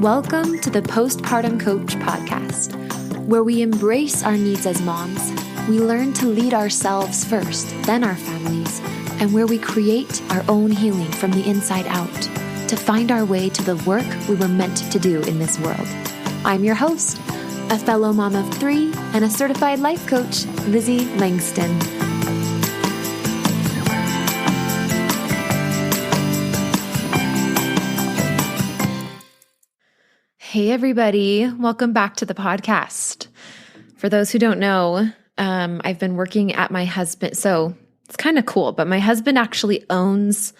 Welcome to the Postpartum Coach podcast, where we embrace our needs as moms, we learn to lead ourselves first, then our families, and where we create our own healing from the inside out to find our way to the work we were meant to do in this world. I'm your host, a fellow mom of 3 and a certified life coach, Lizzie Langston. Hey everybody, welcome back to the podcast. For those who don't know, I've been working at my husband, so it's kind of cool, but my husband actually owns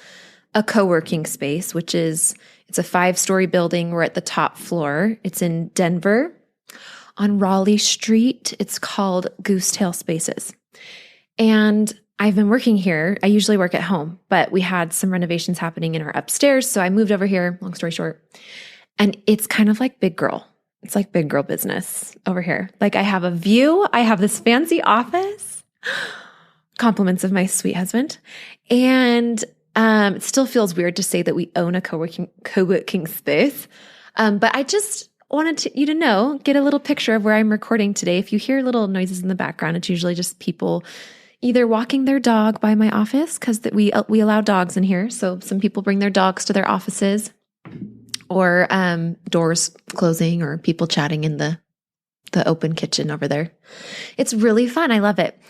a co-working space, it's a 5-story building. We're at the top floor. It's in Denver on Raleigh Street. It's called Goosetail Spaces. And I've been working here. I usually work at home, but we had some renovations happening in our upstairs, so I moved over here, long story short. And it's kind of like big girl. It's like big girl business over here. Like I have a view. I have this fancy office. Compliments of my sweet husband. And it still feels weird to say that we own a co-working space. But I just wanted you to know, get a little picture of where I'm recording today. If you hear little noises in the background, it's usually just people either walking their dog by my office because we allow dogs in here. So some people bring their dogs to their offices. Or doors closing or people chatting in the open kitchen over there. It's really fun. I love it.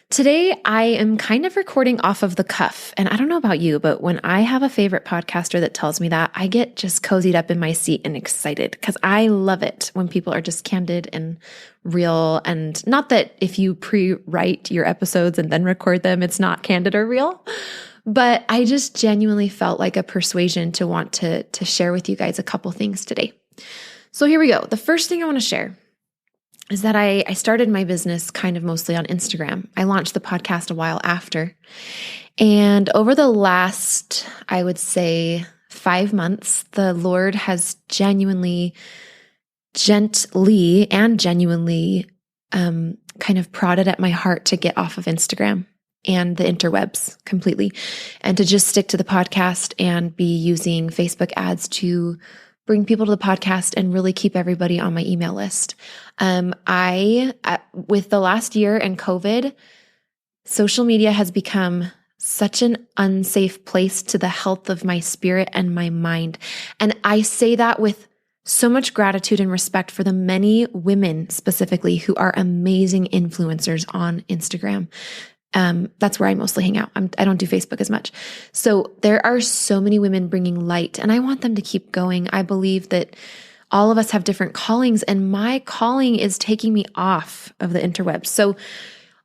Today, I am kind of recording off of the cuff. And I don't know about you, but when I have a favorite podcaster that tells me that, I get just cozied up in my seat and excited because I love it when people are just candid and real. And not that if you pre-write your episodes and then record them, it's not candid or real. But I just genuinely felt like a persuasion to want to share with you guys a couple things today. So here we go. The first thing I want to share is that I started my business kind of mostly on Instagram. I launched the podcast a while after. And over the last, I would say, 5 months, the Lord has gently kind of prodded at my heart to get off of Instagram and the interwebs completely, and to just stick to the podcast and be using Facebook ads to bring people to the podcast and really keep everybody on my email list. With the last year and COVID, social media has become such an unsafe place to the health of my spirit and my mind. And I say that with so much gratitude and respect for the many women specifically who are amazing influencers on Instagram. That's where I mostly hang out. I don't do Facebook as much. So there are so many women bringing light, and I want them to keep going. I believe that all of us have different callings, and my calling is taking me off of the interwebs. So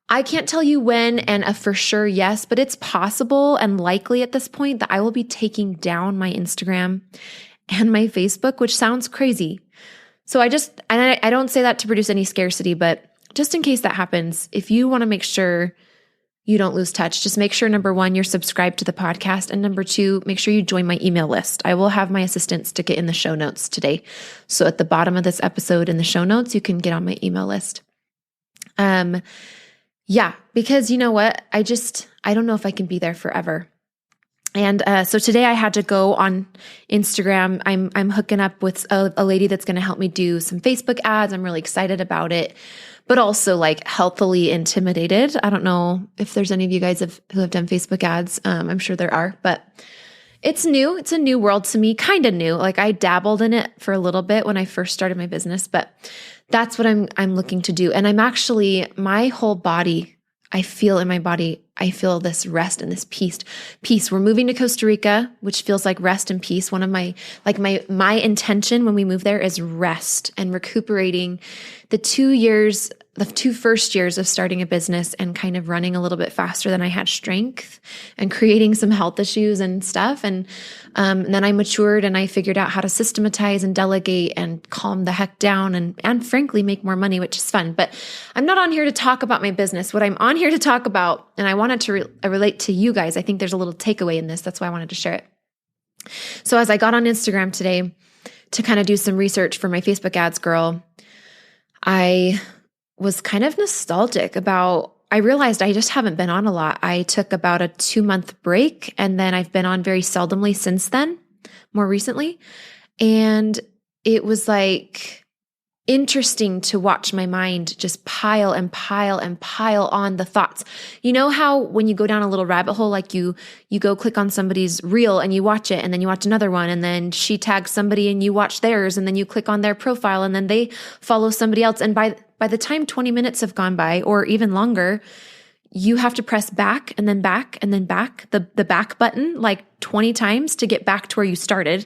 I can't tell you when and a for sure yes, but it's possible and likely at this point that I will be taking down my Instagram and my Facebook, which sounds crazy. So I don't say that to produce any scarcity, but just in case that happens, if you want to make sure you don't lose touch, just make sure, number 1, you're subscribed to the podcast. And number 2, make sure you join my email list. I will have my assistant stick it in the show notes today. So at the bottom of this episode in the show notes, you can get on my email list. Because you know what? I don't know if I can be there forever. And so today I had to go on Instagram. I'm hooking up with a lady that's going to help me do some Facebook ads. I'm really excited about it, but also like healthily intimidated. I don't know if there's any of you guys who have done Facebook ads. I'm sure there are, but it's new. It's a new world to me, kind of new. Like I dabbled in it for a little bit when I first started my business, but that's what I'm looking to do. And I'm actually, my whole body, I feel in my body, I feel this rest and this peace. We're moving to Costa Rica, which feels like rest and peace. One of my intention when we move there is rest and recuperating the 2 first years of starting a business and kind of running a little bit faster than I had strength and creating some health issues and stuff. And then I matured and I figured out how to systematize and delegate and calm the heck down and frankly make more money, which is fun. But I'm not on here to talk about my business. What I'm on here to talk about, and I wanted to relate to you guys, I think there's a little takeaway in this. That's why I wanted to share it. So as I got on Instagram today to kind of do some research for my Facebook ads girl, I was kind of nostalgic about, I realized I just haven't been on a lot. I took about a 2-month break and then I've been on very seldomly since then, more recently. And it was like interesting to watch my mind just pile and pile and pile on the thoughts. You know how when you go down a little rabbit hole, like you go click on somebody's reel and you watch it, and then you watch another one, and then she tags somebody and you watch theirs, and then you click on their profile and then they follow somebody else. And by the time 20 minutes have gone by, or even longer, you have to press back and then back and then back, the back button like 20 times to get back to where you started.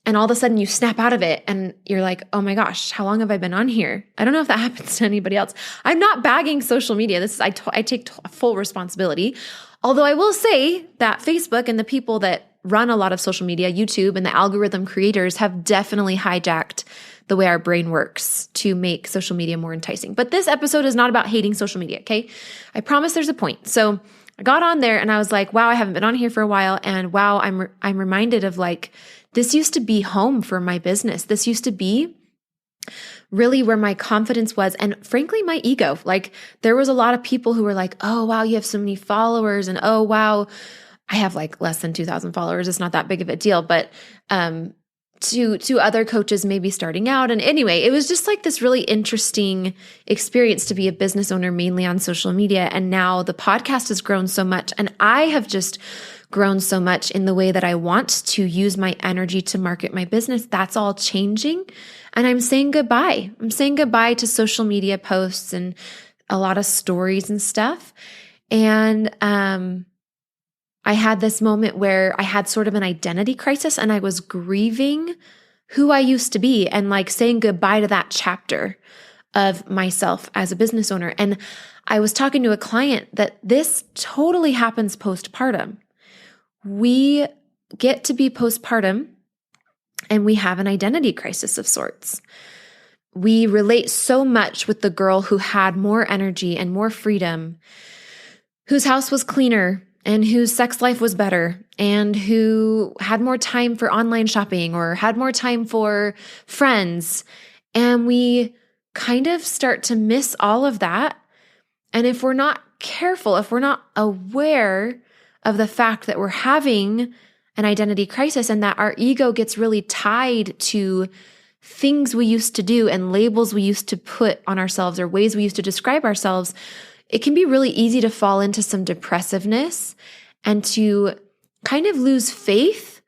And all of a sudden you snap out of it and you're like, oh my gosh, how long have I been on here? I don't know if that happens to anybody else. I'm not bagging social media. I take full responsibility. Although I will say that Facebook and the people that run a lot of social media, YouTube and the algorithm creators, have definitely hijacked the way our brain works to make social media more enticing. But this episode is not about hating social media, okay? I promise there's a point. So I got on there and I was like, wow, I haven't been on here for a while. And wow, I'm reminded of like, this used to be home for my business. This used to be really where my confidence was. And frankly, my ego. Like there was a lot of people who were like, oh, wow, you have so many followers. And oh, wow, I have like less than 2,000 followers. It's not that big of a deal. But to other coaches maybe starting out. And anyway, it was just like this really interesting experience to be a business owner mainly on social media. And now the podcast has grown so much. And I have just grown so much in the way that I want to use my energy to market my business. That's all changing. And I'm saying goodbye. I'm saying goodbye to social media posts and a lot of stories and stuff. And I had this moment where I had sort of an identity crisis and I was grieving who I used to be and like saying goodbye to that chapter of myself as a business owner. And I was talking to a client that this totally happens postpartum. We get to be postpartum and we have an identity crisis of sorts. We relate so much with the girl who had more energy and more freedom, whose house was cleaner and whose sex life was better, and who had more time for online shopping or had more time for friends. And we kind of start to miss all of that. And if we're not careful, if we're not aware of the fact that we're having an identity crisis and that our ego gets really tied to things we used to do and labels we used to put on ourselves or ways we used to describe ourselves, it can be really easy to fall into some depressiveness and to kind of lose faith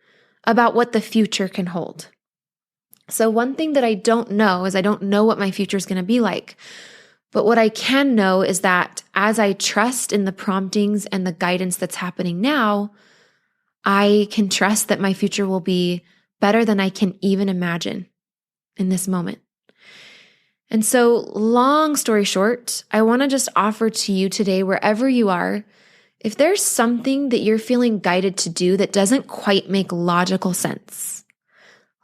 about what the future can hold. So one thing that I don't know is I don't know what my future is going to be like. But what I can know is that as I trust in the promptings and the guidance that's happening now, I can trust that my future will be better than I can even imagine in this moment. And so, long story short, I want to just offer to you today, wherever you are, if there's something that you're feeling guided to do that doesn't quite make logical sense,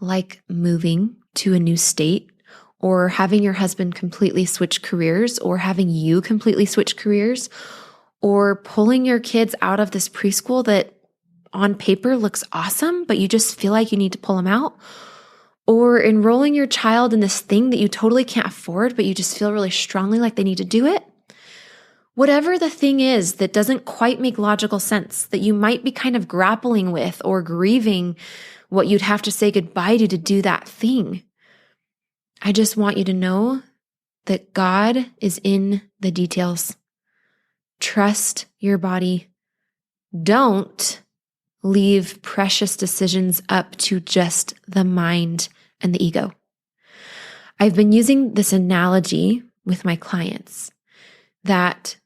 like moving to a new state, or having your husband completely switch careers, or having you completely switch careers, or pulling your kids out of this preschool that on paper looks awesome, but you just feel like you need to pull them out, or enrolling your child in this thing that you totally can't afford, but you just feel really strongly like they need to do it. Whatever the thing is that doesn't quite make logical sense, that you might be kind of grappling with or grieving what you'd have to say goodbye to do that thing, I just want you to know that God is in the details. Trust your body. Don't leave precious decisions up to just the mind and the ego. I've been using this analogy with my clients that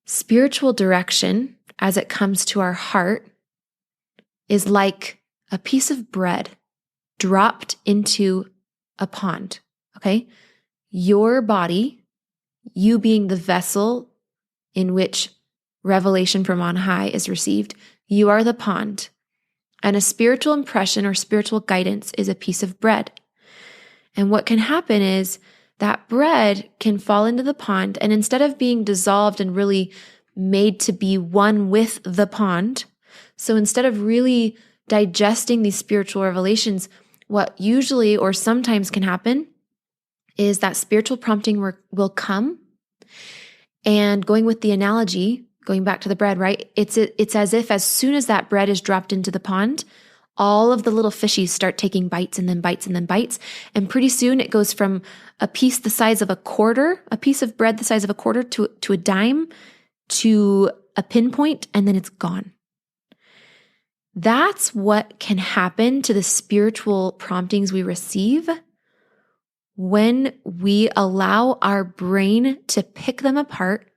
spiritual direction, as it comes to our heart, is like a piece of bread dropped into a pond, okay? Your body, you being the vessel in which revelation from on high is received, you are the pond. And a spiritual impression or spiritual guidance is a piece of bread. And what can happen is that bread can fall into the pond, and instead of being dissolved and really made to be one with the pond, so instead of really digesting these spiritual revelations, what usually or sometimes can happen is that spiritual prompting will come. And going with the analogy, going back to the bread, right? It's as if as soon as that bread is dropped into the pond, all of the little fishies start taking bites and then bites and then bites. And pretty soon it goes from a piece the size of a quarter, a piece of bread the size of a quarter to a dime, to a pinpoint, and then it's gone. That's what can happen to the spiritual promptings we receive when we allow our brain to pick them apart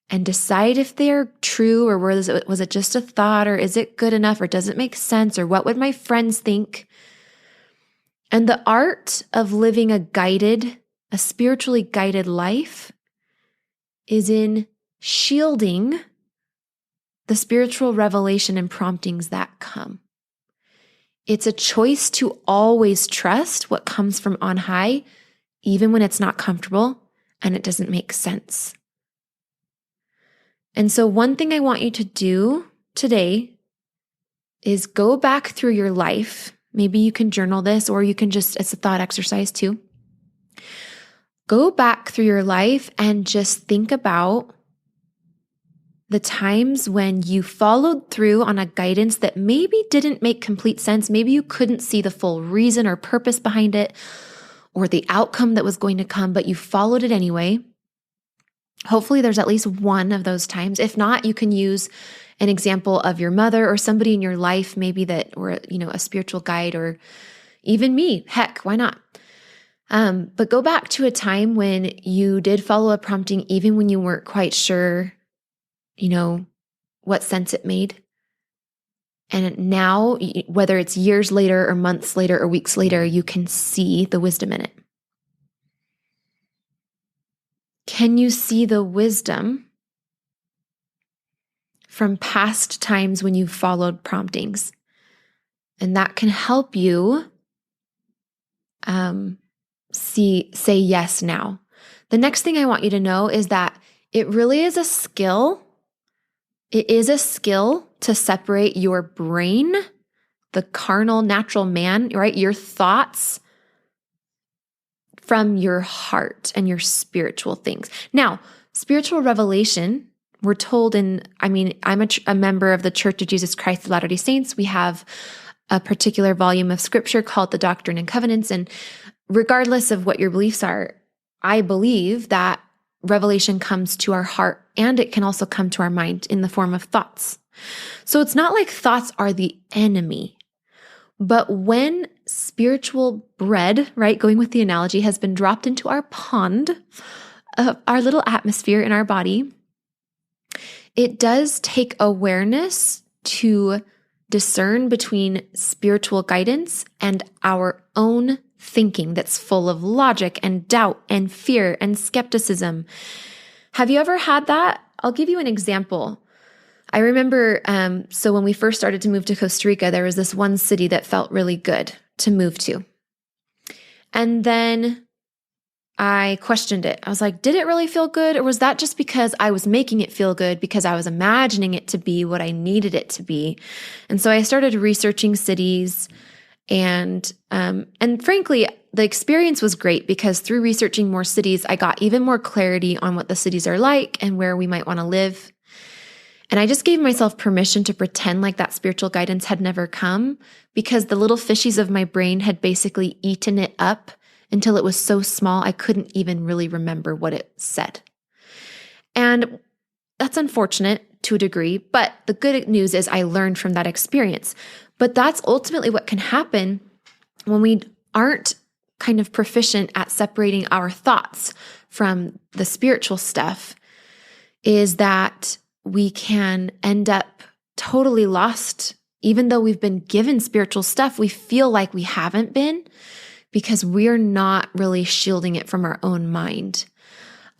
and decide if they're true, or was it just a thought, or is it good enough, or does it make sense, or what would my friends think? And the art of living a spiritually guided life is in shielding the spiritual revelation and promptings that come. It's a choice to always trust what comes from on high, even when it's not comfortable and it doesn't make sense. And so one thing I want you to do today is go back through your life. Maybe you can journal this, or you can just, it's a thought exercise too. Go back through your life and just think about the times when you followed through on a guidance that maybe didn't make complete sense. Maybe you couldn't see the full reason or purpose behind it, or the outcome that was going to come, but you followed it anyway. Hopefully there's at least one of those times. If not, you can use an example of your mother or somebody in your life, maybe that, or, a spiritual guide, or even me. Heck, why not? But go back to a time when you did follow a prompting, even when you weren't quite sure, what sense it made. And now, whether it's years later or months later or weeks later, you can see the wisdom in it. Can you see the wisdom from past times when you followed promptings? And that can help you say yes now. The next thing I want you to know is that it really is a skill. It is a skill to separate your brain, the carnal, natural man, right? Your thoughts from your heart and your spiritual things. Now, spiritual revelation, we're told I'm a member of the Church of Jesus Christ of Latter-day Saints. We have a particular volume of scripture called the Doctrine and Covenants. And regardless of what your beliefs are, I believe that revelation comes to our heart, and it can also come to our mind in the form of thoughts. So it's not like thoughts are the enemy. But when spiritual bread, right, going with the analogy, has been dropped into our pond, our little atmosphere in our body, it does take awareness to discern between spiritual guidance and our own thinking that's full of logic and doubt and fear and skepticism. Have you ever had that? I'll give you an example. I remember, so when we first started to move to Costa Rica, there was this one city that felt really good to move to. And then I questioned it. I was like, did it really feel good? Or was that just because I was making it feel good because I was imagining it to be what I needed it to be? And so I started researching cities, and frankly, the experience was great because through researching more cities, I got even more clarity on what the cities are like and where we might want to live. And I just gave myself permission to pretend like that spiritual guidance had never come, because the little fishies of my brain had basically eaten it up until it was so small I couldn't even really remember what it said. And that's unfortunate to a degree, but the good news is I learned from that experience. But that's ultimately what can happen when we aren't kind of proficient at separating our thoughts from the spiritual stuff, is that we can end up totally lost. Even though we've been given spiritual stuff, we feel like we haven't been, because we're not really shielding it from our own mind.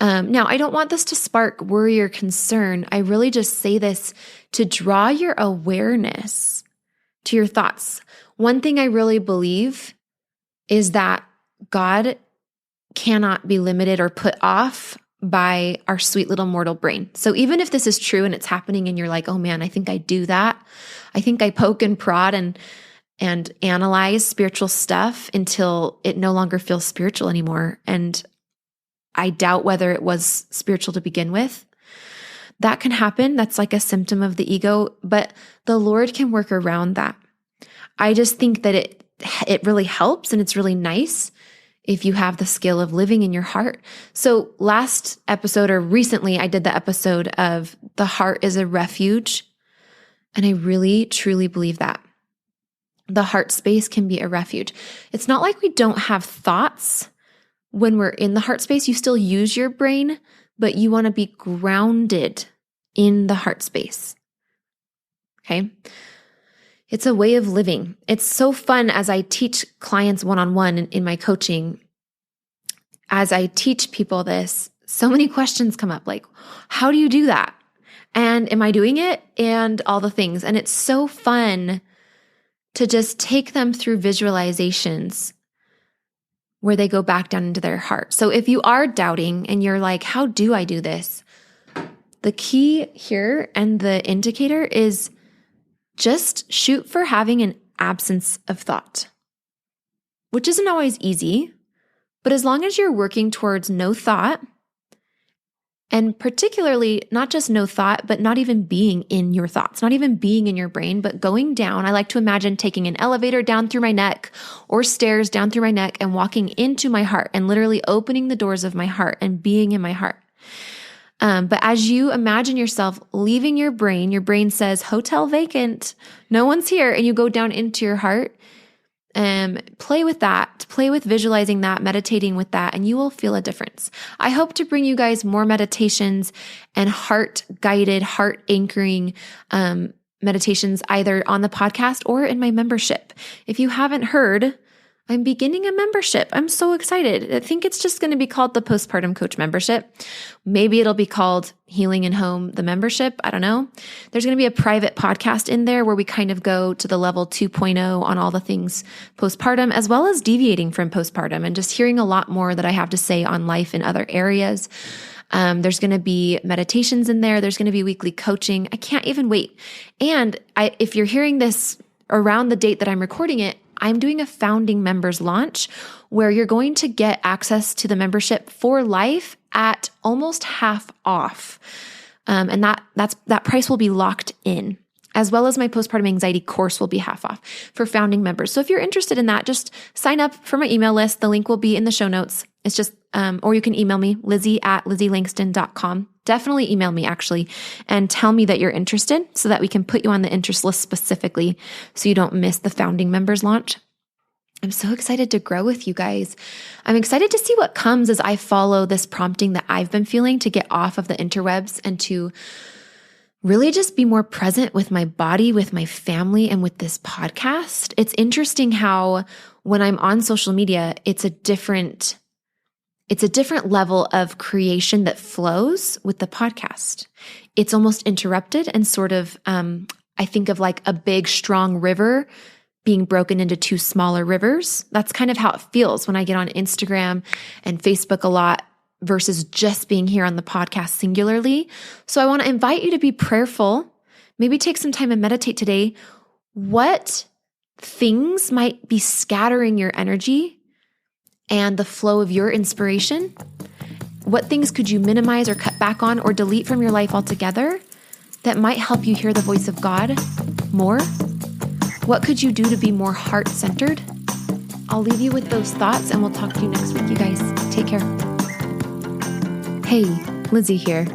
Now, I don't want this to spark worry or concern. I really just say this to draw your awareness to your thoughts. One thing I really believe is that God cannot be limited or put off by our sweet little mortal brain. So even if this is true and it's happening and you're like, oh man, I think I do that. I think I poke and prod and analyze spiritual stuff until it no longer feels spiritual anymore. And I doubt whether it was spiritual to begin with. That can happen. That's like a symptom of the ego, but the Lord can work around that. I just think that it really helps, and it's really nice if you have the skill of living in your heart. So last episode, or recently, I did the episode of the heart is a refuge. And I really, truly believe that. The heart space can be a refuge. It's not like we don't have thoughts when we're in the heart space. You still use your brain, but you want to be grounded in the heart space. Okay? It's a way of living. It's so fun as I teach clients one-on-one in my coaching. As I teach people this, so many questions come up like, how do you do that? And am I doing it? And all the things. And it's so fun to just take them through visualizations where they go back down into their heart. So if you are doubting and you're like, how do I do this? The key here and the indicator is just shoot for having an absence of thought, which isn't always easy, but as long as you're working towards no thought, and particularly not just no thought, but not even being in your thoughts, not even being in your brain, but going down. I like to imagine taking an elevator down through my neck or stairs down through my neck and walking into my heart and literally opening the doors of my heart and being in my heart. But as you imagine yourself leaving your brain says, hotel vacant, no one's here, and you go down into your heart, play with that, play with visualizing that, meditating with that, and you will feel a difference. I hope to bring you guys more meditations and heart-guided, heart-anchoring meditations either on the podcast or in my membership. If you haven't heard, I'm beginning a membership. I'm so excited. I think it's just going to be called the Postpartum Coach Membership. Maybe it'll be called Healing in Home, the membership. I don't know. There's going to be a private podcast in there where we kind of go to the level 2.0 on all the things postpartum, as well as deviating from postpartum and just hearing a lot more that I have to say on life in other areas. There's going to be meditations in there. There's going to be weekly coaching. I can't even wait. And if you're hearing this around the date that I'm recording it, I'm doing a founding members launch where you're going to get access to the membership for life at almost half off. And that price will be locked in, as well as my postpartum anxiety course will be half off for founding members. So if you're interested in that, just sign up for my email list. The link will be in the show notes. It's just, or you can email me, Lizzie@LizzieLangston.com. Definitely email me actually and tell me that you're interested so that we can put you on the interest list specifically so you don't miss the founding members launch. I'm so excited to grow with you guys. I'm excited to see what comes as I follow this prompting that I've been feeling to get off of the interwebs and to really just be more present with my body, with my family, and with this podcast. It's interesting how when I'm on social media, it's a different level of creation that flows with the podcast. It's almost interrupted and sort of, I think of like a big, strong river being broken into two smaller rivers. That's kind of how it feels when I get on Instagram and Facebook a lot versus just being here on the podcast singularly. So I want to invite you to be prayerful. Maybe take some time and meditate today. What things might be scattering your energy and the flow of your inspiration? What things could you minimize or cut back on or delete from your life altogether that might help you hear the voice of God more? What could you do to be more heart-centered? I'll leave you with those thoughts and we'll talk to you next week, you guys. Take care. Hey, Lizzie here.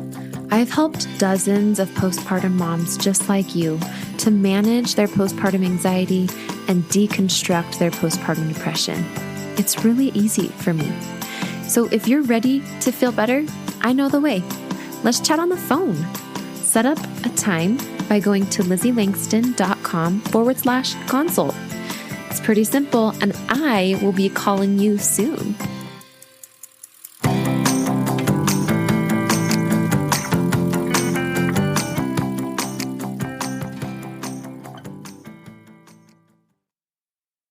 I've helped dozens of postpartum moms just like you to manage their postpartum anxiety and deconstruct their postpartum depression. It's really easy for me. So if you're ready to feel better, I know the way. Let's chat on the phone. Set up a time by going to LizzieLangston.com/consult. It's pretty simple, and I will be calling you soon.